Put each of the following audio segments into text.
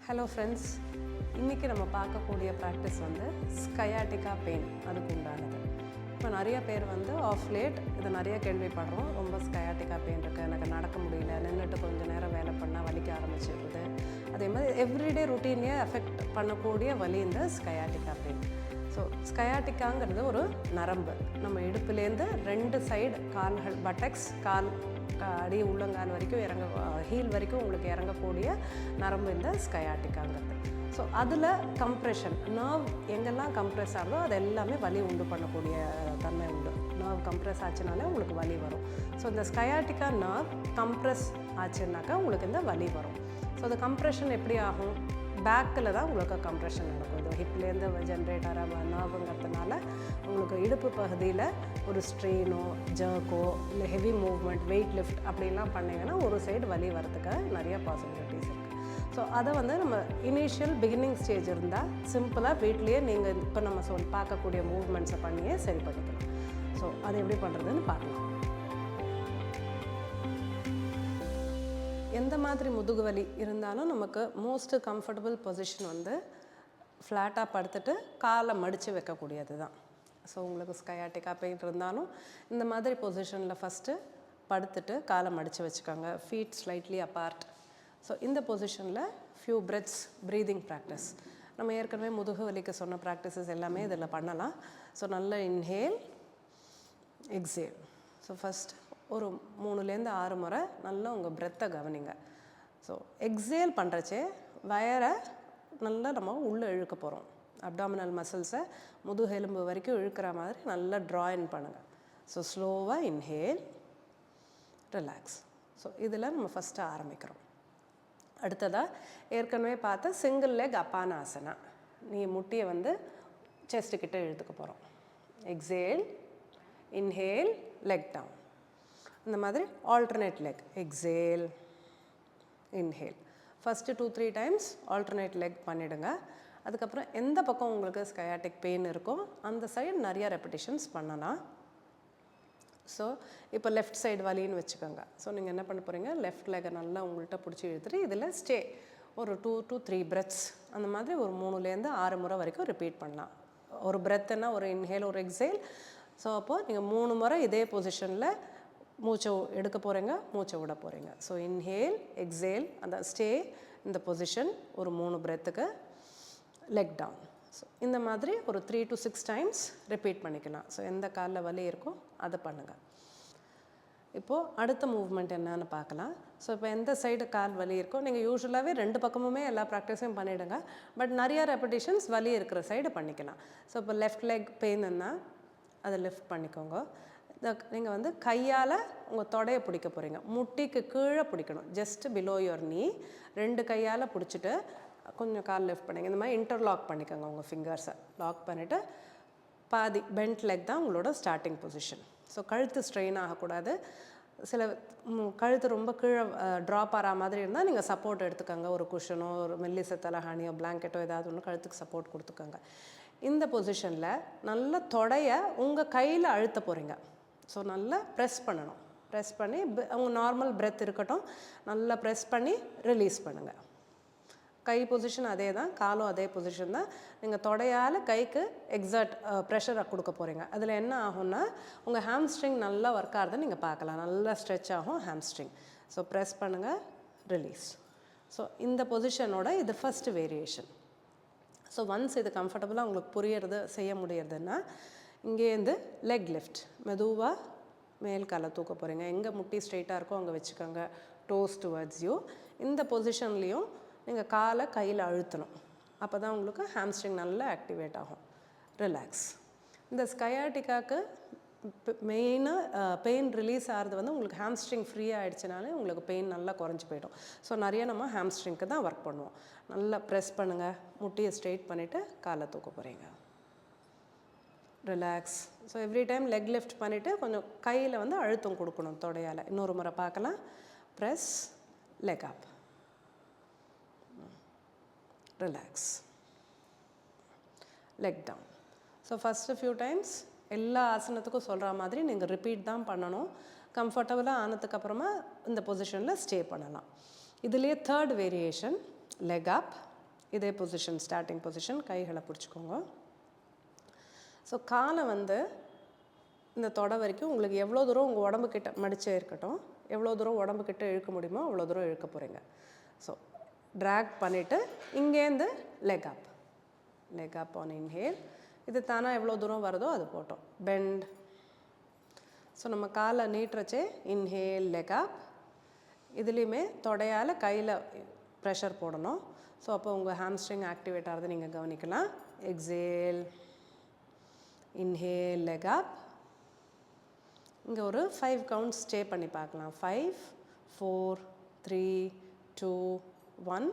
Hello friends, இன்றைக்கி நம்ம பார்க்கக்கூடிய ப்ராக்டிஸ் வந்து ஸ்கயாட்டிகா பெயின் அதுக்கு உண்டானது. இப்போ நிறைய பேர் வந்து ஆஃப் லேட் இதை நிறைய கேள்விப்படுறோம். ரொம்ப ஸ்கயாட்டிகா பெயின் இருக்குது, எனக்கு நடக்க முடியல, நின்றுட்டு கொஞ்சம் நேரம் வேலை பண்ணால் வலிக்க ஆரம்பிச்சிருக்குது. அதே மாதிரி எவ்ரிடே ருட்டீனே அஃபெக்ட் பண்ணக்கூடிய வலி இந்த ஸ்கயாட்டிகா பெயின். ஸோ ஸ்கயாட்டிக்காங்கிறது ஒரு நரம்பு. நம்ம இடுப்புலேருந்து 2 சைடு கால்கள், பட்டக்ஸ், கால் அடி உள்ளங்கால் வரைக்கும் ஹீல் வரைக்கும் உங்களுக்கு இறங்கக்கூடிய நரம்பு இந்த ஸ்கயாட்டிக்காங்கிறது. ஸோ அதில் கம்ப்ரெஷன், நர்வ் எங்கெல்லாம் கம்ப்ரெஸ் ஆகுதோ அது எல்லாமே வலி உண்டு பண்ணக்கூடிய தன்மை உண்டு. நர்வ் கம்ப்ரெஸ் ஆச்சுனாலே உங்களுக்கு வலி வரும். ஸோ இந்த ஸ்கயாட்டிக்கா நர்வ் கம்ப்ரெஸ் ஆச்சுனாக்கா உங்களுக்கு இந்த வலி வரும். ஸோ இந்த கம்ப்ரெஷன் எப்படி ஆகும்? பேக்கில் தான் உங்களுக்கு கம்ப்ரெஷன் நடக்கும். இது ஹிப்லேருந்து ஜென்ரேட் ஆகிற நர்வுங்கிறதுனால உங்களுக்கு இடுப்பு பகுதியில் ஒரு ஸ்ட்ரெயினோ, ஜர்க்கோ, இல்லை ஹெவி மூவ்மெண்ட், வெயிட் லிஃப்ட் அப்படிலாம் பண்ணிங்கன்னா ஒரு சைடு வலி வரதுக்கு நிறைய பாசிபிலிட்டிஸ் இருக்குது. ஸோ அதை வந்து நம்ம இனிஷியல் பிகினிங் ஸ்டேஜ் இருந்தால் சிம்பிளாக வீட்லேயே நீங்கள் இப்போ நம்ம பார்க்கக்கூடிய மூவ்மெண்ட்ஸை பண்ணியே சரி பண்ணிக்கலாம். ஸோ அதை எப்படி பண்ணுறதுன்னு பார்க்கலாம். எந்த மாதிரி முதுகு வலி இருந்தாலும் நமக்கு மோஸ்ட் கம்ஃபர்டபுள் பொசிஷன் வந்து ஃப்ளாட்டாக படுத்துட்டு காலை மடித்து வைக்கக்கூடியது தான். ஸோ உங்களுக்கு ஸ்கயாட்டிக்கா பெயின் இருந்தாலும் இந்த மாதிரி பொசிஷனில் ஃபஸ்ட்டு படுத்துட்டு காலை மடித்து வச்சுக்கோங்க. Feet slightly apart. ஸோ இந்த பொசிஷனில் ஃபியூ பிரெத்ஸ் ப்ரீதிங் ப்ராக்டிஸ். நம்ம ஏற்கனவே முதுகு வலிக்கு சொன்ன ப்ராக்டிசஸ் எல்லாமே இதில் பண்ணலாம். ஸோ நல்ல இன்ஹேல், எக்ஸேல். ஸோ ஃபஸ்ட் ஒரு 3-6 முறை நல்லா உங்கள் பிரெத்தை கவனிங்க. ஸோ எக்ஸேல் பண்ணுறச்சே வயரை நல்லா நம்ம உள்ளே இழுக்க போகிறோம். அப்டாமினல் மசில்ஸை முதுகெலும்பு வரைக்கும் இழுக்கிற மாதிரி நல்லா ட்ராயின் பண்ணுங்கள். ஸோ ஸ்லோவாக இன்ஹேல், ரிலாக்ஸ். ஸோ இதில் நம்ம ஃபஸ்ட்டு ஆரம்பிக்கிறோம். அடுத்ததாக ஏற்கனவே பார்த்த சிங்கிள் லெக் அப்பான ஆசனா. நீ முட்டியை வந்து செஸ்ட்டுக்கிட்ட இழுத்துக்க போகிறோம். Exhale, inhale, leg down. இந்த மாதிரி alternate leg, exhale, inhale. First 2-3 times alternate leg பண்ணிவிடுங்க. அதுக்கப்புறம் எந்த பக்கம் உங்களுக்கு ஸ்கயாட்டிக் பெயின் இருக்கோ அந்த சைடு நிறையா ரெப்பிட்டிஷன்ஸ் பண்ணலாம். ஸோ இப்போ லெஃப்ட் சைடு வலின்னு வச்சுக்கோங்க. ஸோ நீங்கள் என்ன பண்ண போகிறீங்க, லெஃப்ட் லெக்கை நல்லா உங்கள்கிட்ட பிடிச்சி இழுத்துட்டு இதில் ஸ்டே ஒரு 2-3 பிரெத்ஸ் அந்த மாதிரி ஒரு 3-6 முறை வரைக்கும் ரிப்பீட் பண்ணலாம். ஒரு பிரெத்துன்னா ஒரு இன்ஹேல், ஒரு எக்ஸேல். ஸோ அப்போது நீங்கள் 3 முறை இதே பொசிஷனில் மூச்சை எடுக்க போகிறீங்க, மூச்சை விட போகிறீங்க. ஸோ இன்ஹேல், எக்ஸேல், அந்த ஸ்டே இந்த பொசிஷன் ஒரு 3 பிரெத்துக்கு, லெக் டவுன். ஸோ இந்த மாதிரி ஒரு 3-6 டைம்ஸ் ரிப்பீட் பண்ணிக்கலாம். ஸோ எந்த காலில் வலி இருக்கோ அதை பண்ணுங்கள். இப்போது அடுத்த மூவ்மெண்ட் என்னன்னு பார்க்கலாம். ஸோ இப்போ எந்த சைடு கால் வலி இருக்கோ நீங்கள் யூஸ்வலாகவே 2 பக்கமுமே எல்லா ப்ராக்டிஸையும் பண்ணிவிடுங்க. பட் நிறையா ரெப்பிட்டிஷன்ஸ் வலி இருக்கிற சைடு பண்ணிக்கலாம். ஸோ இப்போ லெஃப்ட் லெக் பெயின்னா அதை லிஃப்ட் பண்ணிக்கோங்க. நீங்கள் வந்து கையால் உங்கள் தொடையை பிடிக்க போகிறீங்க. முட்டிக்கு கீழே பிடிக்கணும், ஜஸ்ட் பிலோ யுவர் நீ. 2 கையால் பிடிச்சிட்டு கொஞ்சம் கால் லிஃப்ட் பண்ணிங்க. இந்த மாதிரி இன்டர்லாக் பண்ணிக்கோங்க. உங்கள் ஃபிங்கர்ஸை லாக் பண்ணிவிட்டு பாதி பெண்ட் லெக் தான் உங்களோட ஸ்டார்டிங் பொசிஷன். ஸோ கழுத்து ஸ்ட்ரெயின் ஆகக்கூடாது. சில கழுத்து ரொம்ப கீழே ட்ராப் ஆகிற மாதிரி இருந்தால் நீங்கள் சப்போர்ட் எடுத்துக்கோங்க. ஒரு குஷனோ, ஒரு மெல்லிச தலகாணியோ, பிளாங்கெட்டோ ஏதாவது ஒன்று கழுத்துக்கு சப்போர்ட் கொடுத்துக்கோங்க. இந்த பொசிஷனில் நல்ல தொடையை உங்கள் கையில் அழுத்த போகிறீங்க. ஸோ நல்லா ப்ரெஸ் பண்ணணும். ப்ரெஸ் பண்ணி அவங்க நார்மல் பிரெத் இருக்கட்டும், நல்லா ப்ரெஸ் பண்ணி ரிலீஸ் பண்ணுங்கள். கை பொசிஷன் அதே தான், காலும் அதே பொசிஷன் தான். நீங்கள் தொடையால் கைக்கு எக்ஸர்ட் ப்ரெஷரை கொடுக்க போகிறீங்க. அதில் என்ன ஆகும்னா உங்கள் ஹாம்ஸ்ட்ரிங் நல்லா ஒர்க் ஆகுதுன்னு நீங்கள் பார்க்கலாம். நல்லா ஸ்ட்ரெச் ஆகும் ஹாம்ஸ்ட்ரிங். ஸோ ப்ரெஸ் பண்ணுங்கள், ரிலீஸ். ஸோ இந்த பொசிஷனோட இது ஃபஸ்ட்டு வேரியேஷன். ஸோ ஒன்ஸ் இது கம்ஃபர்டபுளாக உங்களுக்கு புரியறது, செய்ய முடியறதுன்னா இங்கேருந்து லெக் லிஃப்ட் மெதுவாக மேல் காலை தூக்க போகிறீங்க. எங்கே முட்டி ஸ்ட்ரெயிட்டாக இருக்கோ அங்கே வச்சுக்கோங்க. Dose towards you. இந்த பொசிஷன்லேயும் நீங்கள் காலை கையில் அழுத்தணும். அப்போ தான் உங்களுக்கு ஹாம்ஸ்ட்ரிங் நல்லா ஆக்டிவேட் ஆகும். ரிலாக்ஸ். இந்த ஸ்கயாட்டிக்காவுக்கு மெயினாக பெயின் ரிலீஸ் ஆகிறது வந்து உங்களுக்கு ஹாம்ஸ்ட்ரிங் ஃப்ரீ ஆகிடுச்சினாலே உங்களுக்கு பெயின் நல்லா குறைஞ்சி போய்டும். ஸோ நிறைய நம்ம ஹாம்ஸ்ட்ரிங்க்கு தான் ஒர்க் பண்ணுவோம். நல்லா ப்ரெஸ் பண்ணுங்கள். முட்டியை ஸ்ட்ரெயிட் பண்ணிவிட்டு காலை தூக்க போகிறீங்க. Relax. So every time leg lift பண்ணிவிட்டு கொஞ்சம் கையில் வந்து அழுத்தம் கொடுக்கணும் தொடையால். இன்னொரு முறை பார்க்கலாம். Press, leg up, relax, leg down. So first few times எல்லா ஆசனத்துக்கும் சொல்கிற மாதிரி நீங்கள் ரிப்பீட் தான் பண்ணணும். கம்ஃபர்டபுளாக ஆனதுக்கப்புறமா இந்த பொசிஷனில் ஸ்டே பண்ணலாம். இதுலேயே 3rd வேரியேஷன் லெக் அப், இதே பொசிஷன், ஸ்டார்டிங் பொசிஷன். கைகளை பிடிச்சிக்கோங்க. ஸோ காலை வந்து இந்த தொடை வரைக்கும் உங்களுக்கு எவ்வளோ தூரம் உங்கள் உடம்புக்கிட்ட மடிச்சே இருக்கட்டும், எவ்வளோ தூரம் உடம்புக்கிட்ட இழுக்க முடியுமோ அவ்வளோ தூரம் இழுக்க போகிறீங்க. ஸோ ட்ராக் பண்ணிவிட்டு இங்கேருந்து லெக் அப் ஆன் இன்ஹேல். இது தானாக எவ்வளோ தூரம் வருதோ அது போட்டோம். பெண்ட். ஸோ நம்ம காலை நீட்டுறச்சே இன்ஹேல் லெக் அப். இதுலேயுமே தொடையால் கையில் ப்ரெஷர் போடணும். ஸோ அப்போ உங்கள் ஹாம்ஸ்ட்ரிங் ஆக்டிவேட் ஆகிறது நீங்கள் கவனிக்கலாம். எக்ஸேல், இன்ஹேல் லெக் அப். இங்கே ஒரு 5 கவுண்ட்ஸ் ஸ்டே பண்ணி பார்க்கலாம். 5 4 3 2 1.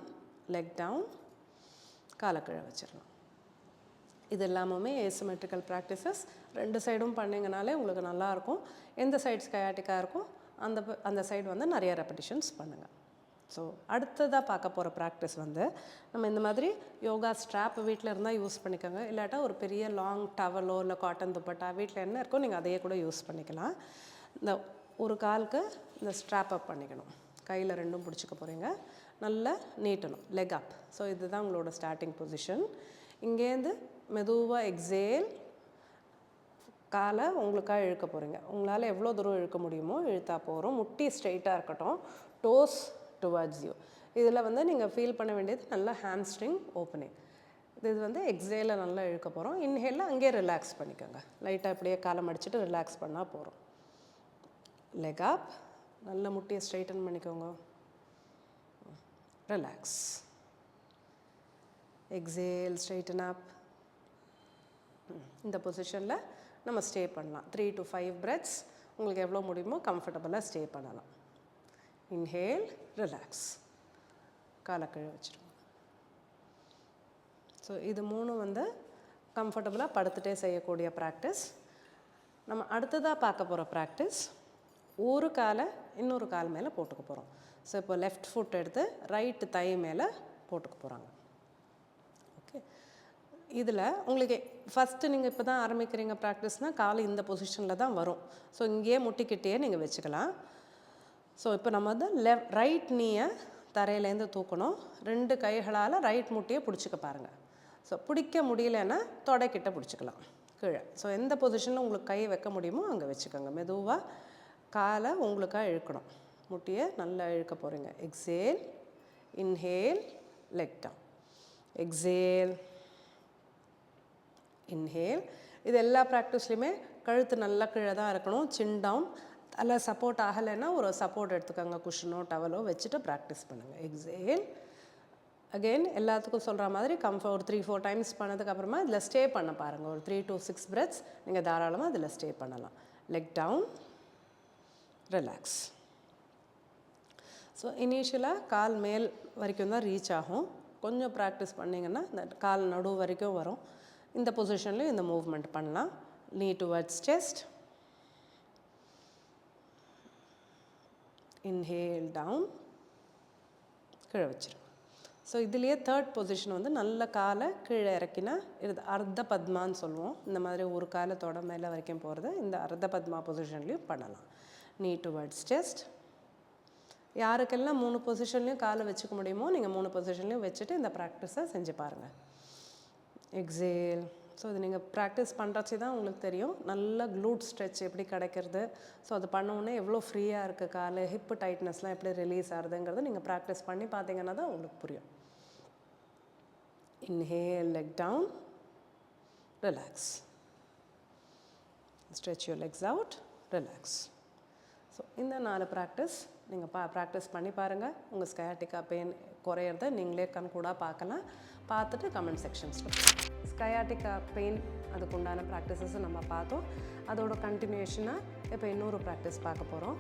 Leg down. காலை கீழே வச்சிடலாம். இது எல்லாமே ஏசிமெட்ரிக்கல் ப்ராக்டிசஸ். 2 சைடும் பண்ணிங்கனாலே உங்களுக்கு நல்லாயிருக்கும். எந்த சைட் ஸ்கயாட்டிக்காக இருக்கும் அந்த சைடு வந்து நிறைய ரெப்படிஷன்ஸ் பண்ணுங்கள். ஸோ அடுத்ததாக பார்க்க போகிற ப்ராக்டிஸ் வந்து நம்ம இந்த மாதிரி யோகா ஸ்ட்ராப் வீட்டில் இருந்தால் யூஸ் பண்ணிக்கோங்க. இல்லாட்டா ஒரு பெரிய லாங் டவலோ இல்லை காட்டன் துப்பட்டா வீட்டில் என்ன இருக்கோ நீங்கள் அதையே கூட யூஸ் பண்ணிக்கலாம். இந்த ஒரு காலுக்கு இந்த ஸ்ட்ராப் அப் பண்ணிக்கணும். கையில் 2ம் பிடிச்சிக்க போகிறீங்க. நல்லா நீட்டணும். லெக் அப். ஸோ இதுதான் உங்களோட ஸ்டார்டிங் பொசிஷன். இங்கேருந்து மெதுவாக எக்ஸேல். காலை உங்களுக்காக இழுக்க போகிறீங்க. உங்களால் எவ்வளோ தூரம் இழுக்க முடியுமோ இழுத்தா போகிறோம். முட்டி ஸ்ட்ரெயிட்டாக இருக்கட்டும். Dose towards you. இதில் வந்து நீங்கள் ஃபீல் பண்ண வேண்டியது நல்லா ஹாம்ஸ்ட்ரிங் ஓப்பனிங். இது வந்து எக்ஸேலில் நல்லா இழுக்க போகிறோம். இன்ஹேலில் அங்கேயே ரிலாக்ஸ் பண்ணிக்கோங்க. லைட்டாக இப்படியே காலை மடிச்சுட்டு ரிலாக்ஸ் பண்ணால் போகிறோம். லெக் அப். நல்ல முட்டியை ஸ்ட்ரைட்டன் பண்ணிக்கோங்க. ரிலாக்ஸ். எக்ஸேல், ஸ்ட்ரைட்டன் அப். இந்த பொசிஷனில் நம்ம ஸ்டே பண்ணலாம். 3 to 5 breaths. உங்களுக்கு எவ்வளோ முடியுமோ கம்ஃபர்டபுளாக ஸ்டே பண்ணலாம். Inhale, relax. காலை கீழே வச்சுருவோம். ஸோ இது 3 வந்து கம்ஃபர்டபுளாக படுத்துகிட்டே செய்யக்கூடிய ப்ராக்டிஸ். நம்ம அடுத்ததாக பார்க்க போகிற ப்ராக்டிஸ் ஒரு காலை இன்னொரு கால் மேலே போட்டுக்க போகிறோம். ஸோ இப்போ லெஃப்ட் ஃபுட் எடுத்து ரைட்டு தை மேலே போட்டுக்க போகிறாங்க. ஓகே. இதில் உங்களுக்கு ஃபஸ்ட்டு நீங்கள் இப்போ தான் ஆரம்பிக்கிறீங்க ப்ராக்டிஸ்னால் கால் இந்த பொசிஷனில் தான் வரும். ஸோ இங்கேயே முட்டிக்கிட்டே நீங்கள் வச்சுக்கலாம். ஸோ இப்போ நம்ம வந்து ரைட் நீயை தரையிலேருந்து தூக்கணும். 2 கைகளால் ரைட் முட்டியை பிடிச்சிக்க பாருங்கள். ஸோ பிடிக்க முடியலன்னா தொடைக்கிட்ட பிடிச்சிக்கலாம் கீழே. ஸோ எந்த பொசிஷனில் உங்களுக்கு கை வைக்க முடியுமோ அங்கே வச்சுக்கோங்க. மெதுவாக காலை உங்களுக்காக இழுக்கணும். முட்டியை நல்லா இழுக்க போகிறீங்க. Exhale, inhale, leg down. Exhale, inhale. இது எல்லா ப்ராக்டிஸ்லையுமே கழுத்து நல்லா கீழே தான் இருக்கணும். சின் டவுன். அதில் சப்போர்ட் ஆகலைன்னா ஒரு சப்போர்ட் எடுத்துக்கோங்க. குஷனோ டவலோ வச்சுட்டு ப்ராக்டிஸ் பண்ணுங்கள். எக்ஸேல். அகெயின் எல்லாத்துக்கும் சொல்கிற மாதிரி ஒரு 3-4 டைம்ஸ் பண்ணதுக்கப்புறமா இதில் ஸ்டே பண்ண பாருங்கள். ஒரு 3 to 6 breaths நீங்கள் தாராளமாக இதில் ஸ்டே பண்ணலாம். Leg down, relax. ஸோ இனிஷியலாக கால் மேல் வரைக்கும் தான் ரீச் ஆகும். கொஞ்சம் ப்ராக்டிஸ் பண்ணிங்கன்னா இந்த கால் நடு வரைக்கும் வரும். இந்த பொசிஷன்லேயும் இந்த மூவ்மெண்ட் பண்ணலாம். நீ டுவர்ட்ஸ் செஸ்ட். Inhale down. கீழே வச்சிருங்க. ஸோ இதுலேயே தேர்ட் பொசிஷன் வந்து நல்ல காலை கீழே இறக்கினா இது அர்த்த பத்மான்னு சொல்லுவோம். இந்த மாதிரி ஒரு காலத்தோட மேலே வரைக்கும் போகிறது இந்த அர்த்த பத்மா பொசிஷன்லேயும் பண்ணலாம். நீ டுவர்ட்ஸ் செஸ்ட். யாருக்கெல்லாம் 3 பொசிஷன்லேயும் காலை வச்சுக்க முடியுமோ நீங்கள் 3 பொசிஷன்லேயும் வச்சுட்டு இந்த ப்ராக்டிஸை செஞ்சு பாருங்கள். எக்ஸேல். ஸோ இது நீங்கள் ப்ராக்டிஸ் பண்ணுறச்சு தான் உங்களுக்கு தெரியும் நல்ல க்ளூட் ஸ்ட்ரெச் எப்படி கிடைக்கிறது. ஸோ அது பண்ணோன்னே எவ்வளோ ஃப்ரீயாக இருக்குது கால், ஹிப்பு டைட்னஸ்லாம் எப்படி ரிலீஸ் ஆகுதுங்கிறது நீங்கள் ப்ராக்டிஸ் பண்ணி பார்த்தீங்கன்னா தான் உங்களுக்கு புரியும். Inhale, leg down, relax. Stretch your legs out, relax. So இந்த 4 ப்ராக்டிஸ் நீங்கள் ப்ராக்டிஸ் பண்ணி பாருங்கள். உங்கள் ஸ்கயாட்டிக்கா பெயின் குறையிறத நீங்களே கண்கூடாக பார்க்கலாம். பார்த்துட்டு கமெண்ட் செக்ஷன்ஸில் ஸ்கயாட்டிக்கா பெயின் அதுக்கு உண்டான ப்ராக்டிசஸை நம்ம பார்த்தோம். அதோட கண்டினியூஷனாக இப்போ இன்னொரு ப்ராக்டிஸ் பார்க்க போகிறோம்.